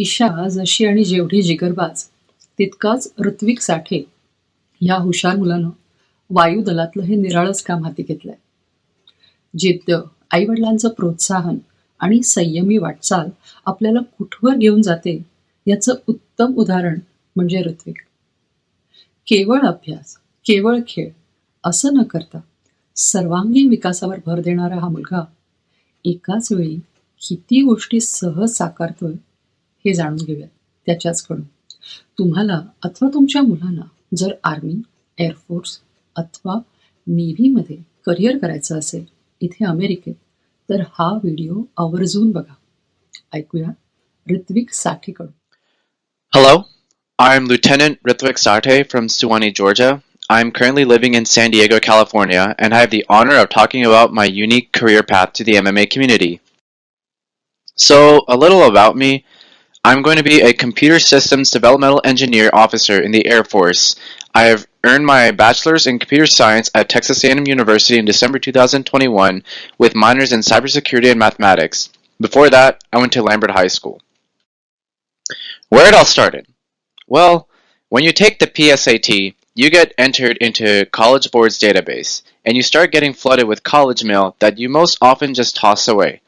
ईशा जशी आणि जेवढी जिगरबाज तितकाच ऋत्विक साठे या हुशार मुलानं वायुदलातलं हे निराळच काम हाती घेतलंय. जिद्द, आईवडिलांचं प्रोत्साहन आणि संयमी वाटचाल आपल्याला कुठवर घेऊन जाते याचं उत्तम उदाहरण म्हणजे ऋत्विक. केवळ अभ्यास, केवळ खेळ असं न करता सर्वांगीण विकासावर भर देणारा हा मुलगा एकाच वेळी किती गोष्टी सहज साकारतोय हे जाणून घेऊयात त्याच्याचकडून. तुम्हाला अथवा तुमच्या मुलांना जर आर्मी, एअरफोर्स अथवा नेव्हीमध्ये करिअर करायचं असेल इथे अमेरिकेत, तर हा व्हिडिओ आवर्जून बघा. ऐकूया Ritwik साठेकडून. Hello, I'm Lieutenant Ritwik Sathe from Suwanee, Georgia. I'm currently living in San Diego, California, and I have the honor of talking about my unique career path to the MMA community. So, a little about me. I'm going to be a Computer Systems Developmental Engineer Officer in the Air Force. I have earned my bachelor's in computer science at Texas A&M University in December 2021 with minors in cybersecurity and mathematics. Before that, I went to Lambert High School. Where it all started? Well, when you take the PSAT, you get entered into College Board's database, and you start getting flooded with college mail that you most often just toss away.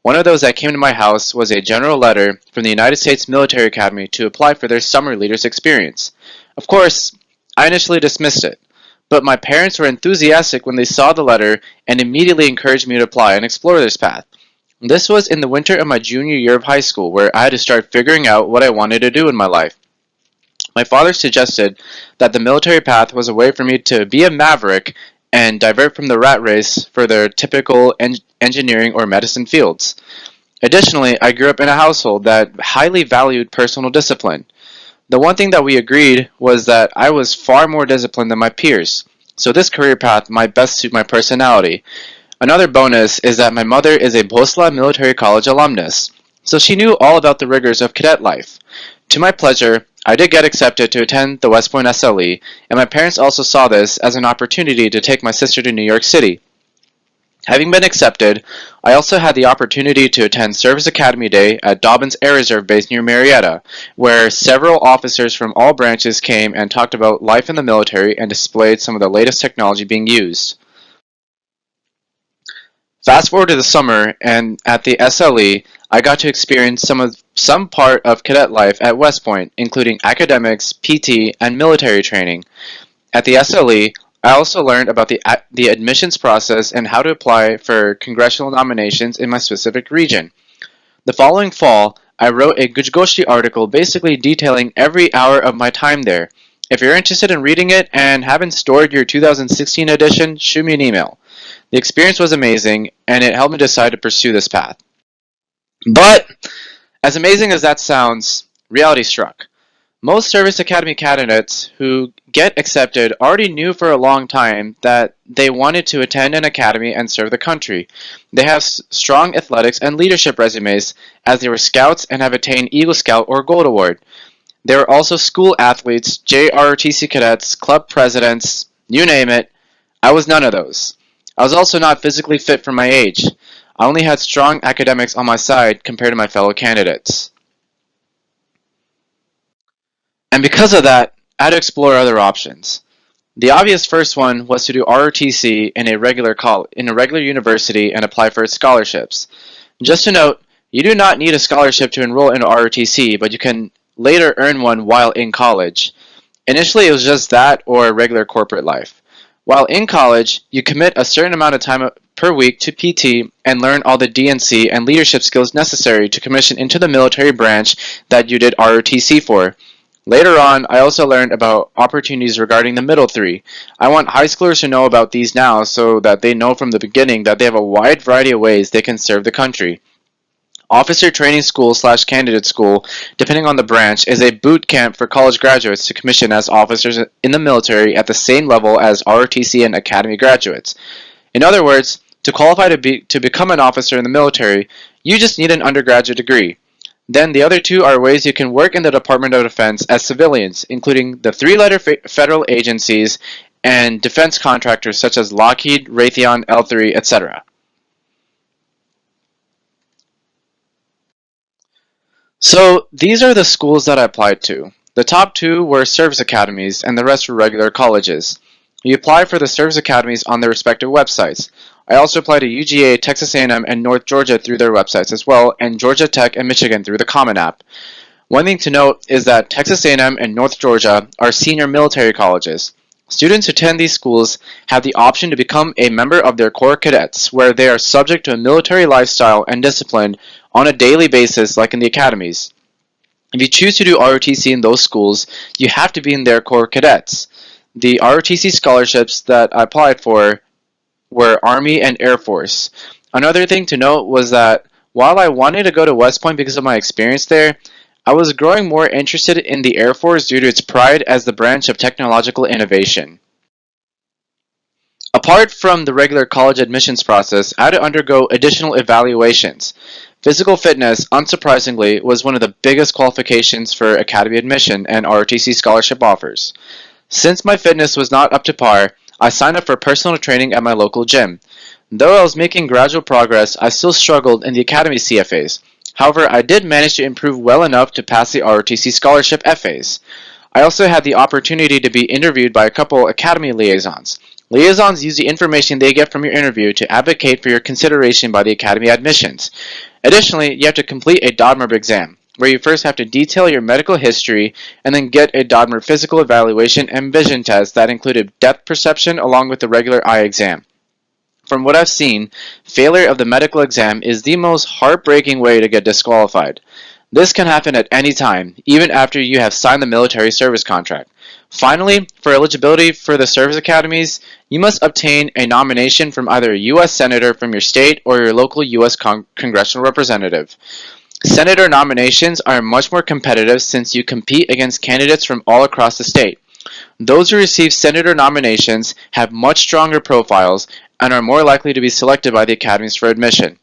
One of those that came to my house was a general letter from the United States Military Academy to apply for their summer leaders experience. Of course, I initially dismissed it, but my parents were enthusiastic when they saw the letter and immediately encouraged me to apply and explore this path. This was in the winter of my junior year of high school, where I had to start figuring out what I wanted to do in my life. My father suggested that the military path was a way for me to be a maverick and divert from the rat race for the typical engineering or medicine fields. Additionally, I grew up in a household that highly valued personal discipline. The one thing that we agreed was that I was far more disciplined than my peers, so this career path might best suit my personality. Another bonus is that my mother is a Bhosla Military College alumnus, so she knew all about the rigors of cadet life. To my pleasure, I did get accepted to attend the West Point SLE, and my parents also saw this as an opportunity to take my sister to New York City. Having been accepted, I also had the opportunity to attend Service Academy Day at Dobbins Air Reserve Base near Marietta, where several officers from all branches came and talked about life in the military and displayed some of the latest technology being used. Fast forward to the summer, and at the SLE, I got to experience some part of cadet life at West Point, including academics, PT, and military training. At the SLE, I also learned about the admissions process and how to apply for congressional nominations in my specific region. The following fall, I wrote a Gujgoshi article basically detailing every hour of my time there. If you're interested in reading it and haven't stored your 2016 edition, shoot me an email. The experience was amazing, and it helped me decide to pursue this path. But, as amazing as that sounds, reality struck. Most Service Academy candidates who get accepted already knew for a long time that they wanted to attend an academy and serve the country. They have strong athletics and leadership resumes, as they were scouts and have attained Eagle Scout or Gold Award. They were also school athletes, JROTC cadets, club presidents, you name it. I was none of those. I was also not physically fit for my age. I only had strong academics on my side compared to my fellow candidates. And because of that, I had to explore other options. The obvious first one was to do ROTC in a regular university and apply for its scholarships. Just to note, you do not need a scholarship to enroll in ROTC, but you can later earn one while in college. Initially, it was just that or a regular corporate life. While in college, you commit a certain amount of time per week to PT and learn all the DNC and leadership skills necessary to commission into the military branch that you did ROTC for. Later on, I also learned about opportunities regarding the middle three. I want high schoolers to know about these now so that they know from the beginning that they have a wide variety of ways they can serve the country. Officer Training School/Candidate School, depending on the branch, is a boot camp for college graduates to commission as officers in the military at the same level as ROTC and Academy graduates. In other words, to qualify to become an officer in the military, you just need an undergraduate degree. Then the other two are ways you can work in the Department of Defense as civilians, including the three-letter federal agencies and defense contractors such as Lockheed, Raytheon, L3, etc. So these are the schools that I applied to. The top two were service academies, and the rest were regular colleges. You apply for the service academies on their respective websites. I also applied to UGA, Texas A&M, and North Georgia through their websites as well, and Georgia Tech and Michigan through the Common App. One thing to note is that Texas A&M and North Georgia are senior military colleges. Students who attend these schools have the option to become a member of their Corps Cadets, where they are subject to a military lifestyle and discipline on a daily basis like in the academies. If you choose to do ROTC in those schools, you have to be in their Corps Cadets. The ROTC scholarships that I applied for were Army and Air Force. Another thing to note was that while I wanted to go to West Point because of my experience there, I was growing more interested in the Air Force due to its pride as the branch of technological innovation. Apart from the regular college admissions process, I had to undergo additional evaluations. Physical fitness, unsurprisingly, was one of the biggest qualifications for academy admission and ROTC scholarship offers. Since my fitness was not up to par, I signed up for personal training at my local gym. Though I was making gradual progress, I still struggled in the academy CFAs. However, I did manage to improve well enough to pass the ROTC scholarship FAs. I also had the opportunity to be interviewed by a couple academy liaisons. Liaisons use the information they get from your interview to advocate for your consideration by the academy admissions. Additionally, you have to complete a DODMER exam, where you first have to detail your medical history and then get a DODMER physical evaluation and vision test that included depth perception along with the regular eye exam. From what I've seen, failure of the medical exam is the most heartbreaking way to get disqualified. This can happen at any time, even after you have signed the military service contract. Finally, for eligibility for the service academies, you must obtain a nomination from either a U.S. Senator from your state or your local U.S. Congressional representative. Senator nominations are much more competitive since you compete against candidates from all across the state. Those who receive senator nominations have much stronger profiles and are more likely to be selected by the academies for admission.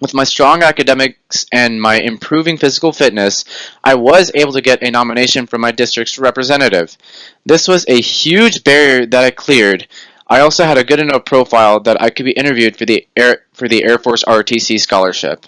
With my strong academics and my improving physical fitness, I was able to get a nomination from my district's representative. This was a huge barrier that I cleared. I also had a good enough profile that I could be interviewed for the Air Force ROTC scholarship.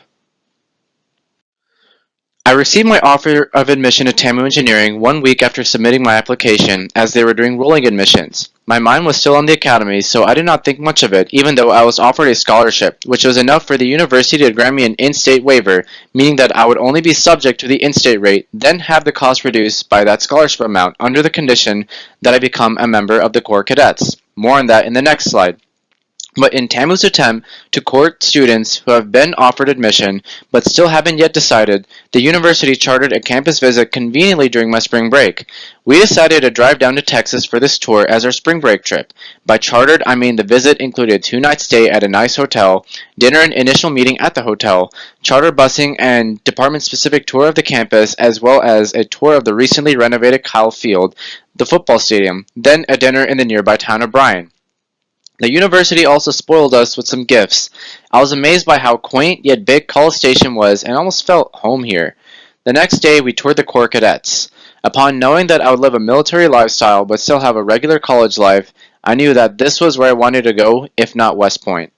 I received my offer of admission to TAMU Engineering 1 week after submitting my application, as they were doing rolling admissions. My mind was still on the academy, so I did not think much of it, even though I was offered a scholarship, which was enough for the university to grant me an in-state waiver, meaning that I would only be subject to the in-state rate, then have the cost reduced by that scholarship amount under the condition that I become a member of the Corps Cadets. More on that in the next slide. But in TAMU's attempt to court students who have been offered admission but still haven't yet decided, the university chartered a campus visit conveniently during my spring break. We decided to drive down to Texas for this tour as our spring break trip. By chartered, I mean the visit included a 2-night stay at a nice hotel, dinner and initial meeting at the hotel, charter busing and department-specific tour of the campus, as well as a tour of the recently renovated Kyle Field, the football stadium, then a dinner in the nearby town of Bryan. The university also spoiled us with some gifts. I was amazed by how quaint yet big College Station was and almost felt home here. The next day we toured the Corps Cadets. Upon knowing that I would live a military lifestyle but still have a regular college life, I knew that this was where I wanted to go, if not West Point.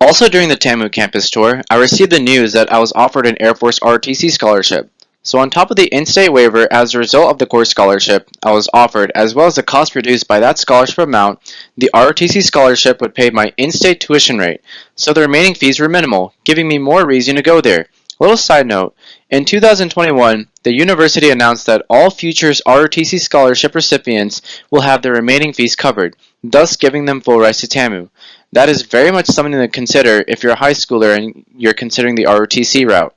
Also during the TAMU campus tour, I received the news that I was offered an Air Force ROTC scholarship. So on top of the in-state waiver as a result of the Corps scholarship I was offered, as well as the cost reduced by that scholarship amount, the ROTC scholarship would pay my in-state tuition rate, so the remaining fees were minimal, giving me more reason to go there. A little side note, in 2021, the university announced that all future ROTC scholarship recipients will have their remaining fees covered, thus giving them full rights to TAMU. That is very much something to consider if you're a high schooler and you're considering the ROTC route.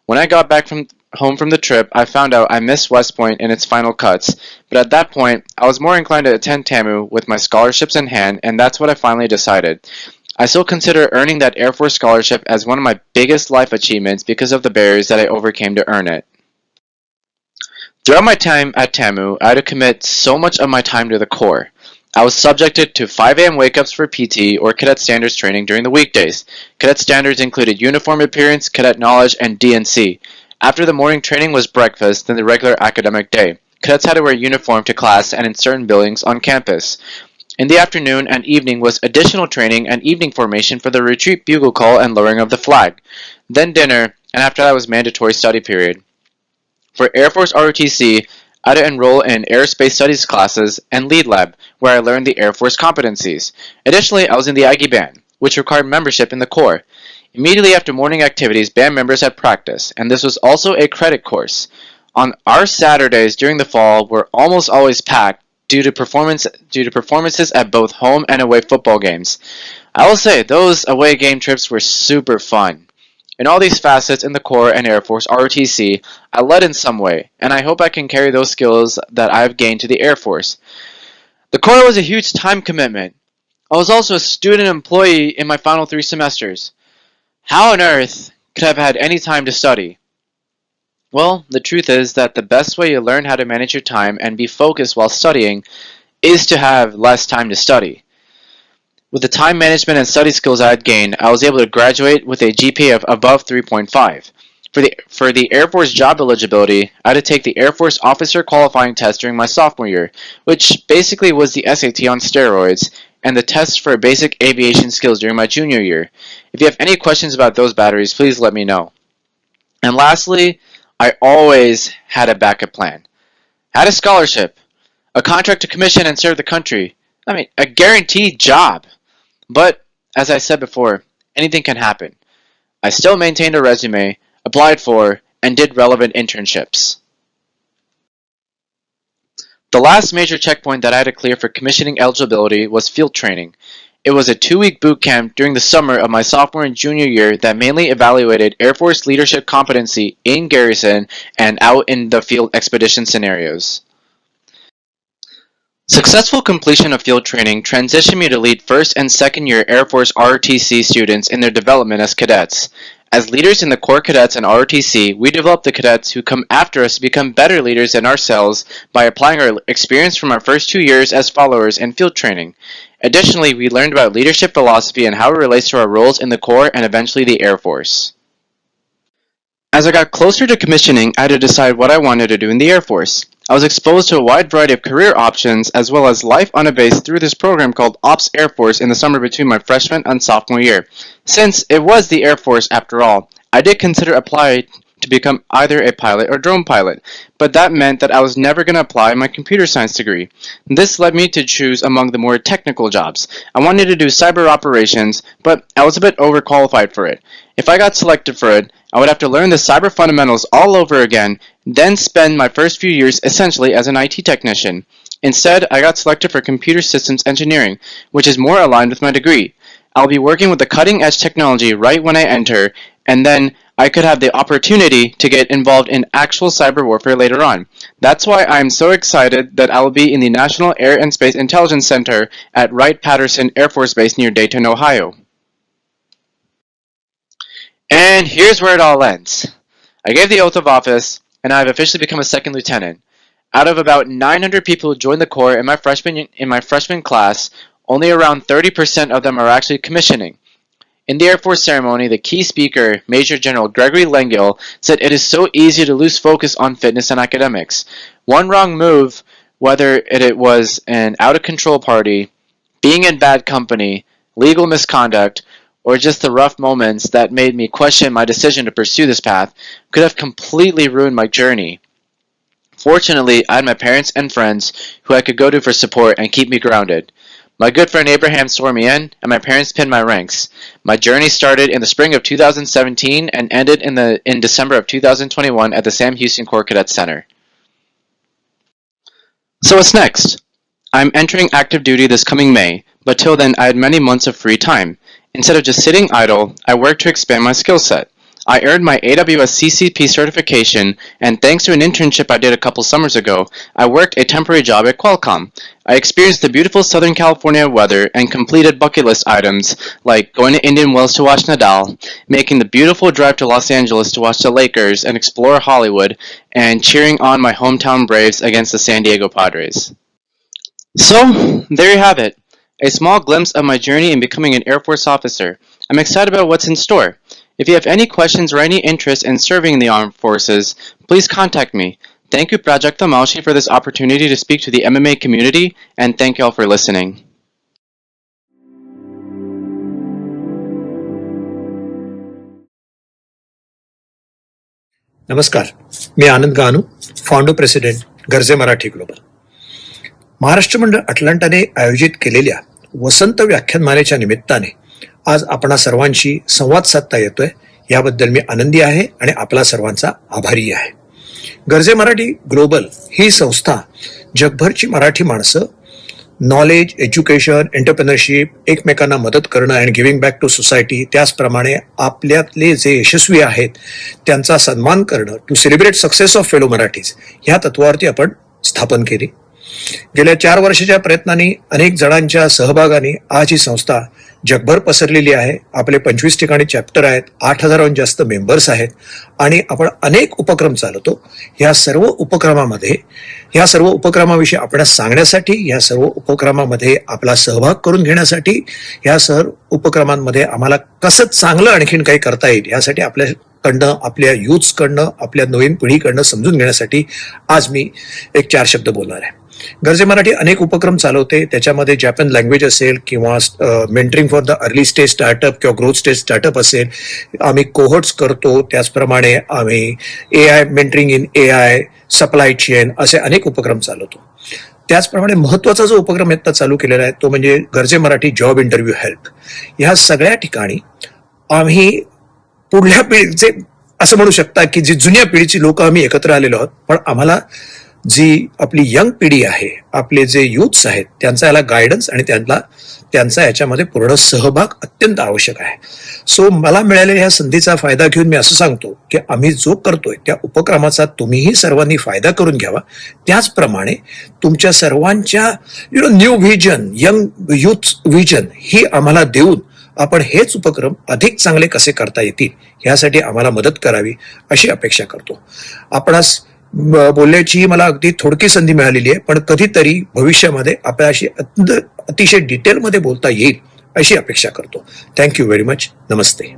When I got back home from the trip, I found out I missed West Point in its final cuts, but at that point, I was more inclined to attend TAMU with my scholarships in hand, and that's what I finally decided. I still consider earning that Air Force scholarship as one of my biggest life achievements because of the barriers that I overcame to earn it. Throughout my time at TAMU, I had to commit so much of my time to the Corps. I was subjected to 5 a.m. wake-ups for PT or cadet standards training during the weekdays. Cadet standards included uniform appearance, cadet knowledge, and DNC. After the morning training was breakfast, then the regular academic day. Cadets had to wear uniform to class and in certain buildings on campus. In the afternoon and evening was additional training and evening formation for the retreat bugle call and lowering of the flag. Then dinner, and after that was mandatory study period. For Air Force ROTC, I had to enroll in aerospace studies classes and lead lab, where I learned the Air Force competencies. Additionally, I was in the Aggie band, which required membership in the Corps. Immediately after morning activities, band members had practice, and this was also a credit course. On our Saturdays during the fall were almost always packed due to performances at both home and away football games. I will say those away game trips were super fun. In all these facets in the Corps and Air Force ROTC, I led in some way, and I hope I can carry those skills that I have gained to the Air Force. The Corps was a huge time commitment. I was also a student employee in my final 3 semesters. How on earth could I have had any time to study? Well, the truth is that the best way you learn how to manage your time and be focused while studying is to have less time to study. With the time management and study skills I had gained, I was able to graduate with a GPA of above 3.5. For the Air Force job eligibility, I had to take the Air Force Officer Qualifying Test during my sophomore year, which basically was the SAT on steroids, and the test for basic aviation skills during my junior year. If you have any questions about those batteries, please let me know. And lastly, I always had a backup plan. I had a scholarship, a contract to commission and serve the country. A guaranteed job. But, as I said before, anything can happen. I still maintained a resume, applied for, and did relevant internships. The last major checkpoint that I had to clear for commissioning eligibility was field training. It was a 2-week boot camp during the summer of my sophomore and junior year that mainly evaluated Air Force leadership competency in garrison and out in the field expedition scenarios. Successful completion of field training transitioned me to lead first and second year Air Force ROTC students in their development as cadets. As leaders in the Corps Cadets and ROTC, we develop the cadets who come after us to become better leaders than ourselves by applying our experience from our first 2 years as followers in field training. Additionally, we learned about leadership philosophy and how it relates to our roles in the Corps and eventually the Air Force. As I got closer to commissioning, I had to decide what I wanted to do in the Air Force. I was exposed to a wide variety of career options as well as life on a base through this program called Ops Air Force in the summer between my freshman and sophomore year. Since it was the Air Force after all, I did consider applying to become either a pilot or drone pilot, but that meant that I was never going to apply my computer science degree. This led me to choose among the more technical jobs. I wanted to do cyber operations, but I was a bit overqualified for it. If I got selected for it, I would have to learn the cyber fundamentals all over again, then spend my first few years essentially as an IT technician. Instead, I got selected for computer systems engineering, which is more aligned with my degree. I'll be working with the cutting edge technology right when I enter, and then I could have the opportunity to get involved in actual cyber warfare later on. That's why I'm so excited that I will be in the National Air and Space Intelligence Center at Wright-Patterson Air Force Base near Dayton, Ohio. And here's where it all ends. I gave the oath of office, and I have officially become a second lieutenant. Out of about 900 people who joined the Corps in my freshman class, only around 30% of them are actually commissioning. In the Air Force ceremony, the key speaker, Major General Gregory Lengyel, said it is so easy to lose focus on fitness and academics. One wrong move, whether it was an out-of-control party, being in bad company, legal misconduct, or just the rough moments that made me question my decision to pursue this path, could have completely ruined my journey. Fortunately, I had my parents and friends who I could go to for support and keep me grounded. My good friend Abraham swore me in, and my parents pinned my ranks. My journey started in the spring of 2017 and ended in December of 2021 at the Sam Houston Corps Cadet Center. So what's next? I'm entering active duty this coming May, but till then I had many months of free time. Instead of just sitting idle, I worked to expand my skill set. I earned my AWS CCP certification, and thanks to an internship I did a couple summers ago, I worked a temporary job at Qualcomm. I experienced the beautiful Southern California weather and completed bucket list items like going to Indian Wells to watch Nadal, making the beautiful drive to Los Angeles to watch the Lakers and explore Hollywood, and cheering on my hometown Braves against the San Diego Padres. So, there you have it. A small glimpse of my journey in becoming an Air Force officer. I'm excited about what's in store. If you have any questions or any interest in serving in the armed forces, please contact me. Thank you, Prajakta Malshi, for this opportunity to speak to the MMA community, and thank you all for listening. नमस्कार, मी आनंद Ganu, founder president गरजे Marathi global. Maharashtra मंडळ अटलांटाने आयोजित केलेल्या वसंत व्याख्यानमालेच्या निमित्ताने आज आपणा सर्वांशी संवाद साधता येतोय, याबद्दल मी आनंदी आहे आणि आपला सर्वांचा आभारी आहे. गरजे मराठी ग्लोबल ही संस्था जगभरची मराठी माणसं नॉलेज, एज्युकेशन, एंटरप्रेनरशिप, एकमेकांना मदत करणं and giving back to society, त्याचप्रमाणे आपल्यातले जे यशस्वी आहेत त्यांचा सन्मान करणं, to celebrate success of fellow Marathis, ह्या तत्वावरती आपण स्थापन केली. गेल्या 4 वर्षाच्या प्रयत्नांनी, अनेक जणांच्या सहभागाने आज ही संस्था जगभर पसरलेली आहे. आपले 25 ठिकाणी चॅप्टर आहेत, 8,000हून जास्त मेंबर्स आहेत आणि आपण अनेक उपक्रम चालवतो. या सर्व उपक्रमाविषयी आपल्याला सांगण्यासाठी, या सर्व उपक्रमामध्ये आपला सहभाग करून घेण्यासाठी, या सर्व उपक्रमांमध्ये आम्हाला कसं चांगलं आणखीन काही करता येईल यासाठी आपल्याकडनं, आपल्या युथ्सकडनं, आपल्या नवीन पिढीकडनं समजून घेण्यासाठी आज मी 4 शब्द बोलणार आहे. गरजे मराठी अनेक उपक्रम चालवते. त्याच्यामध्ये जॅपन लँग्वेज असेल किंवा mentoring for the early stage startup किंवा ग्रोथ स्टेज स्टार्टअप असेल, आम्ही कोहोर्ट्स करतो. त्याचप्रमाणे आम्ही AI, मेंटरिंग इन AI, सप्लाय चेन, असे अनेक उपक्रम चालवतो. त्याचप्रमाणे महत्वाचा जो उपक्रम आता चालू केलेला आहे तो म्हणजे गरजे मराठी जॉब इंटरव्ह्यू हेल्प. ह्या सगळ्या ठिकाणी आम्ही पुढल्या पिढीचे, असं म्हणू शकता की जी जुन्या पिढीची लोक आम्ही एकत्र आलेलो आहोत, पण आम्हाला जी आपली यंग पिढी आहे, आपले जे युथ्स आहेत, त्यांचा याला गायडन्स आणि त्यांचा याच्यामध्ये पूर्ण सहभाग अत्यंत आवश्यक आहे. सो मला मिळालेल्या ह्या संधीचा फायदा घेऊन मी असं सांगतो की आम्ही जो करतोय त्या उपक्रमाचा तुम्हीही सर्वांनी फायदा करून घ्यावा. त्याचप्रमाणे तुमच्या सर्वांच्या new vision, young youth vision ही आम्हाला देऊन आपण हेच उपक्रम अधिक चांगले कसे करता येतील यासाठी आम्हाला मदत करावी अशी अपेक्षा करतो. आपणास बोलण्याची मला अगदी थोडकी संधी मिळालेली आहे, पण कधीतरी भविष्यामध्ये आपल्याशी अतिशय डिटेलमध्ये बोलता येईल अशी अपेक्षा करतो. Thank you very much. नमस्ते.